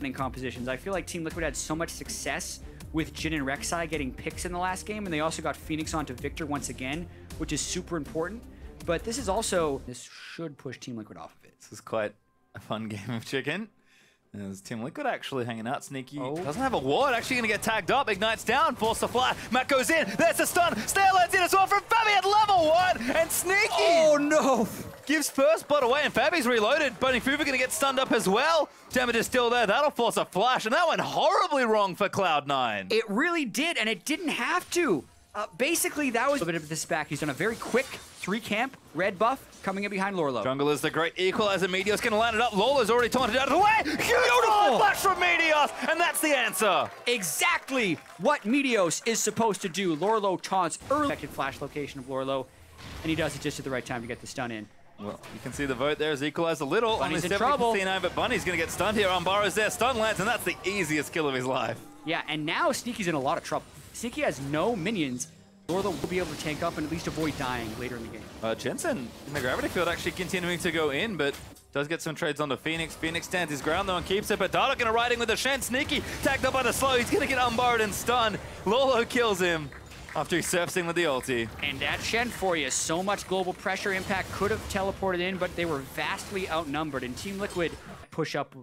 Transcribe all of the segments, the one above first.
compositions. I feel like Team Liquid had so much success with Jhin and Rek'Sai getting picks in the last game, and they also got Phoenix onto Victor once again, which is super important. But this should push Team Liquid off of it. This is quite a fun game of chicken. There's Team Liquid actually hanging out. Sneaky doesn't have a ward, actually going to get tagged up. Ignites down, force the fly. Matt goes in, there's a stun. Snail lands in as well from Fabi at level 1. And Sneaky no! gives first blood away, and Fabi's reloaded. Bunny Fufu going to get stunned up as well. Damage is still there. That'll force a flash, and that went horribly wrong for Cloud9. It really did, and it didn't have to. Basically, that was a bit of this back. He's done a very quick 3-camp, red buff, coming in behind Lorlo. Jungle is the great equalizer. Meteos going to land it up. Lola's already taunted out of the way. Beautiful flash from Meteos, and that's the answer. Exactly what Meteos is supposed to do. Lorlo taunts early. Expected flash location of Lorlo, and he does it just at the right time to get the stun in. Well, you can see the vote there as equalizer little. Bunny's in trouble. C9, but Bunny's going to get stunned here. Umbara's there. Stun lands, and that's the easiest kill of his life. Yeah, and now Sneaky's in a lot of trouble. Sneaky has no minions. Lorlo will be able to tank up and at least avoid dying later in the game. Jensen in the gravity field actually continuing to go in, but does get some trades onto Phoenix. Phoenix stands his ground though and keeps it, but Dada going to ride in with the Shen. Sneaky tagged up by the slow. He's going to get unbarred and stunned. Lolo kills him after he surfs in with the ulti. And that Shen for you. So much global pressure impact could have teleported in, but they were vastly outnumbered. And Team Liquid push up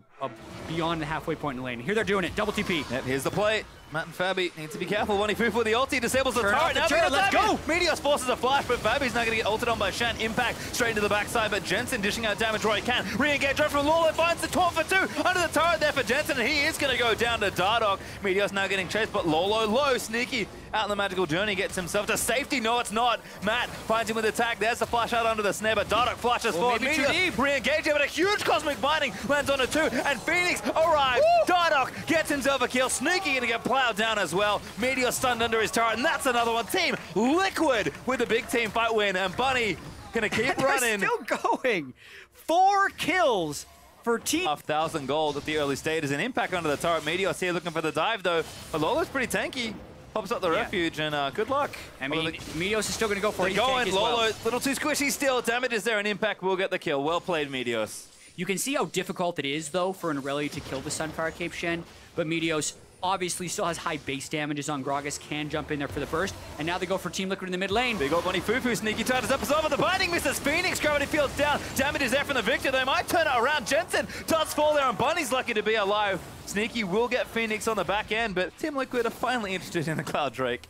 beyond the halfway point in the lane. Here they're doing it. Double TP. Yep, here's the play. Matt and Fabi need to be careful. Bunny Fufu with the ulti disables the turret. Now let's go! Meteos forces a flash, but Fabi's now going to get ulted on by Shan. Impact straight into the backside, but Jensen dishing out damage where he can. Re-engage right from Lolo, finds the taunt for 2. Under the turret there for Jensen, and he is going to go down to Dardoch. Meteos now getting chased, but Lolo low. Sneaky out in the magical journey, gets himself to safety. No, it's not. Matt finds him with the tag. There's the flash out under the snare, but Dardoch flashes forward. Meteos re-engage, but a huge cosmic binding lands on a 2, and Phoenix arrives. Dardoch gets himself a kill. Sneaky going to get plowed down as well. Meteor stunned under his turret, and that's another one. Team Liquid with the big team fight win, and Bunny gonna keep running. Still going. 4 kills for Team. 1,000 gold at the early stages. An impact under the turret. Meteor's here looking for the dive though. But Lolo's pretty tanky. Pops up the refuge, and good luck. I mean, Meteos is still gonna go for it. Going Lolo, little too squishy still. Damage is there, and impact will get the kill. Well played, Meteos. You can see how difficult it is though for an Irelia to kill the Sunfire Cape Shen, but Meteos obviously still has high base damages on Gragas, can jump in there for the burst, and now they go for Team Liquid in the mid lane. Big old Bunny Fufu, Sneaky ties up as over the binding, misses Phoenix, gravity field's down, damage is there from the Victor, they might turn it around, Jensen does fall there, and Bunny's lucky to be alive. Sneaky will get Phoenix on the back end, but Team Liquid are finally interested in the Cloud Drake.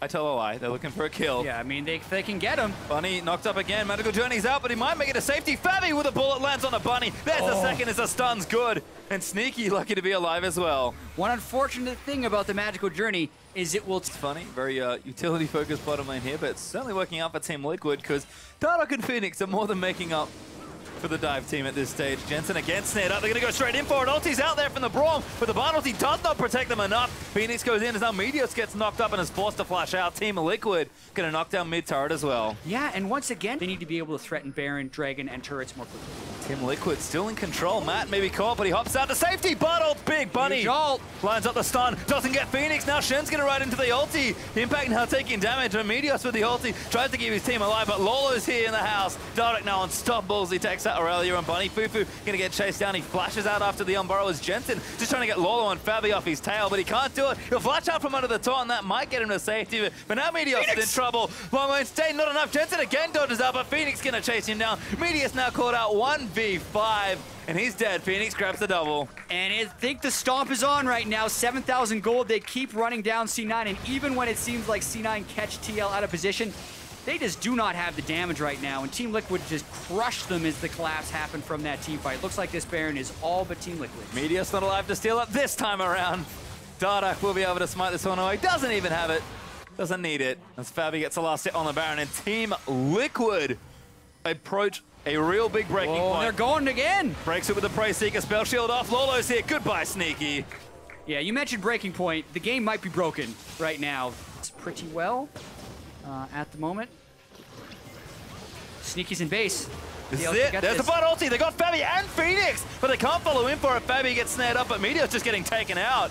I tell a lie, they're looking for a kill. Yeah, I mean, they can get him. Bunny knocked up again, Magical Journey's out, but he might make it a safety. Fabi with a bullet lands on a Bunny. There's the second as the stun's good. And Sneaky lucky to be alive as well. One unfortunate thing about the Magical Journey is it will... It's funny, very utility-focused bottom lane here, but it's certainly working out for Team Liquid because Dardoch and Phoenix are more than making up for the dive team at this stage. Jensen again snared up. They're going to go straight in for it. Ulti's out there from the Braum, but the Barn ulti does not protect them enough. Phoenix goes in as now Meteos gets knocked up and is forced to flash out. Team Liquid going to knock down mid turret as well. Yeah, and once again, they need to be able to threaten Baron, Dragon, and turrets more quickly. Team Liquid still in control. Matt may be caught, but he hops out to safety. But ult big. Bunny lines up the stun. Doesn't get Phoenix. Now Shen's going to ride into the ulti. Impact now taking damage. And Meteos with the ulti tries to keep his team alive, but Lolo's here in the house. Dardoch now unstoppable as he takes out Irelia, and Bunny Fufu going to get chased down. He flashes out after the Umbaro as Jensen just trying to get Lolo and Fabi off his tail, but he can't do it. He'll flash out from under the taunt, and that might get him to safety. But now Meteos is in trouble. Long range stay, not enough. Jensen again dodges out, but Phoenix going to chase him down. Meteos now caught out 1v5, and he's dead. Phoenix grabs the double. And I think the stomp is on right now. 7,000 gold. They keep running down C9, and even when it seems like C9 catch TL out of position, they just do not have the damage right now, and Team Liquid just crushed them as the collapse happened from that team fight. Looks like this Baron is all but Team Liquid. Meteos not alive to steal it this time around. Dardoch will be able to smite this one away. Doesn't even have it. Doesn't need it. As Fabi gets the last hit on the Baron, and Team Liquid approach a real big breaking point. They're going again. Breaks it with the Prey Seeker. Spell shield off. Lolo's here. Goodbye, Sneaky. Yeah, you mentioned breaking point. The game might be broken right now. It's pretty well at the moment. Sneaky's in base. This is it. There's the bot ulti. They got Fabi and Phoenix, but they can't follow in for it. Fabi gets snared up, but Meteor's just getting taken out.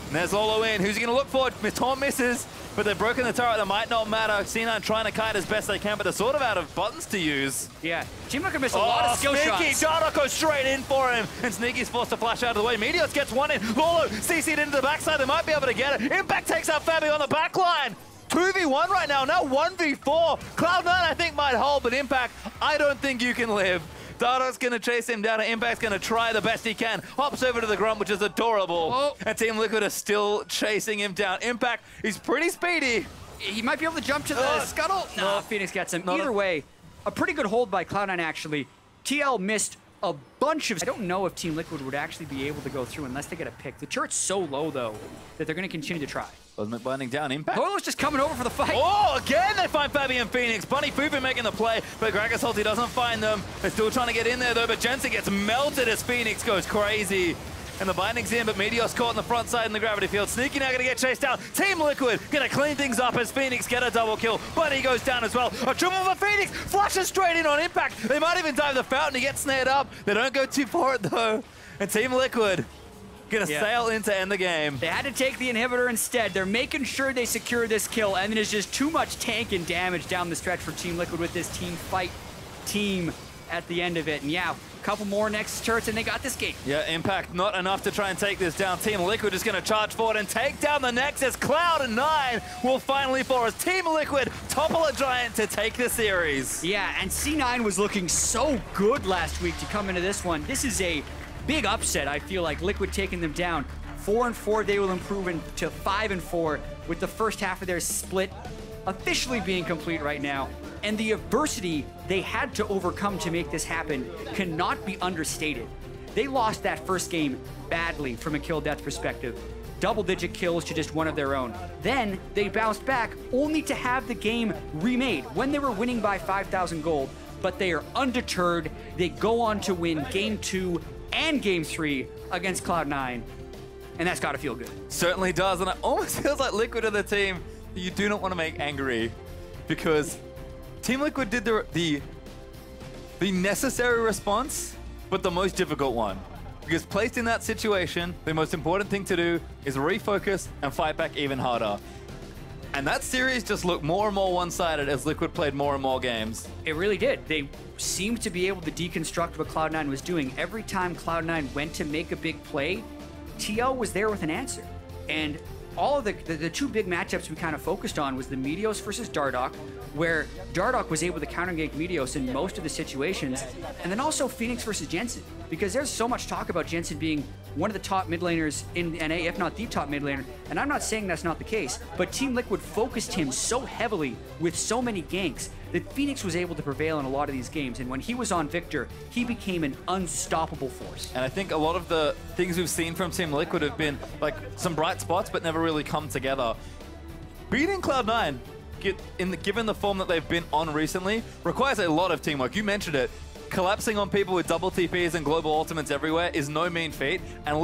And there's Lolo in. Who's he going to look for? Taunt misses. but they've broken the turret. That might not matter. C9 trying to kite as best they can, but they're sort of out of buttons to use. Yeah, Team Liquid missed a lot of skill Sneaky. shots. Dardoch goes straight in for him, and Sneaky's forced to flash out of the way. Meteos gets one in. Lolo CC'd into the backside. They might be able to get it. Impact takes out Fabi on the backline. 2v1 right now, now 1v4. Cloud9, I think, might hold, but Impact, I don't think you can live. Dardoch's going to chase him down, and Impact's going to try the best he can. Hops over to the Grunt, which is adorable. Oh. And Team Liquid are still chasing him down. Impact, he's pretty speedy. He might be able to jump to the scuttle. No, Phoenix gets him. Either way, a pretty good hold by Cloud9, actually. TL missed a bunch of... I don't know if Team Liquid would actually be able to go through unless they get a pick. The turret's so low, though, that they're going to continue to try. Cosmic binding down, Impact. Lolo's just coming over for the fight. Oh, again they find Fabi and Phoenix. Bunny Fufu making the play, but Gragas ulti doesn't find them. They're still trying to get in there, though, but Jensen gets melted as Phoenix goes crazy. And the binding's in, but Meteos caught in the front side in the gravity field. Sneaky now going to get chased down. Team Liquid going to clean things up as Phoenix get a double kill. Bunny goes down as well. A triple for Phoenix. Flashes straight in on Impact. They might even dive the fountain to get snared up. They don't go too for it, though. And Team Liquid going to sail in to end the game. They had to take the inhibitor instead. They're making sure they secure this kill, and there's just too much tank and damage down the stretch for Team Liquid with this team fight team at the end of it. And yeah, a couple more next turrets, and they got this game. Yeah, Impact not enough to try and take this down. Team Liquid is going to charge forward and take down the Nexus. Cloud9 will finally force Team Liquid topple a giant to take the series. Yeah, and C9 was looking so good last week to come into this one. This is a big upset, I feel like. Liquid taking them down. 4-4, they will improve to 5-4 with the first half of their split officially being complete right now. And the adversity they had to overcome to make this happen cannot be understated. They lost that first game badly from a kill-death perspective. Double-digit kills to just one of their own. Then they bounced back only to have the game remade when they were winning by 5,000 gold. But they are undeterred. They go on to win Game 2 and Game 3 against Cloud9. And that's got to feel good. Certainly does, and it almost feels like Liquid are the team that you do not want to make angry, because Team Liquid did the necessary response, but the most difficult one. Because placed in that situation, the most important thing to do is refocus and fight back even harder. And that series just looked more and more one-sided as Liquid played more and more games. It really did. They seemed to be able to deconstruct what Cloud9 was doing. Every time Cloud9 went to make a big play, TL was there with an answer. And all of the two big matchups we kind of focused on was the Meteos versus Dardoch, where Dardoch was able to counter-gank Meteos in most of the situations, and then also Phoenix versus Jensen, because there's so much talk about Jensen being one of the top mid laners in NA, if not the top mid laner, and I'm not saying that's not the case, but Team Liquid focused him so heavily with so many ganks that Phoenix was able to prevail in a lot of these games, and when he was on Victor, he became an unstoppable force. And I think a lot of the things we've seen from Team Liquid have been like some bright spots, but never really come together. Beating Cloud9, given the form that they've been on recently, requires a lot of teamwork. You mentioned it. Collapsing on people with double TPs and global ultimates everywhere is no mean feat, and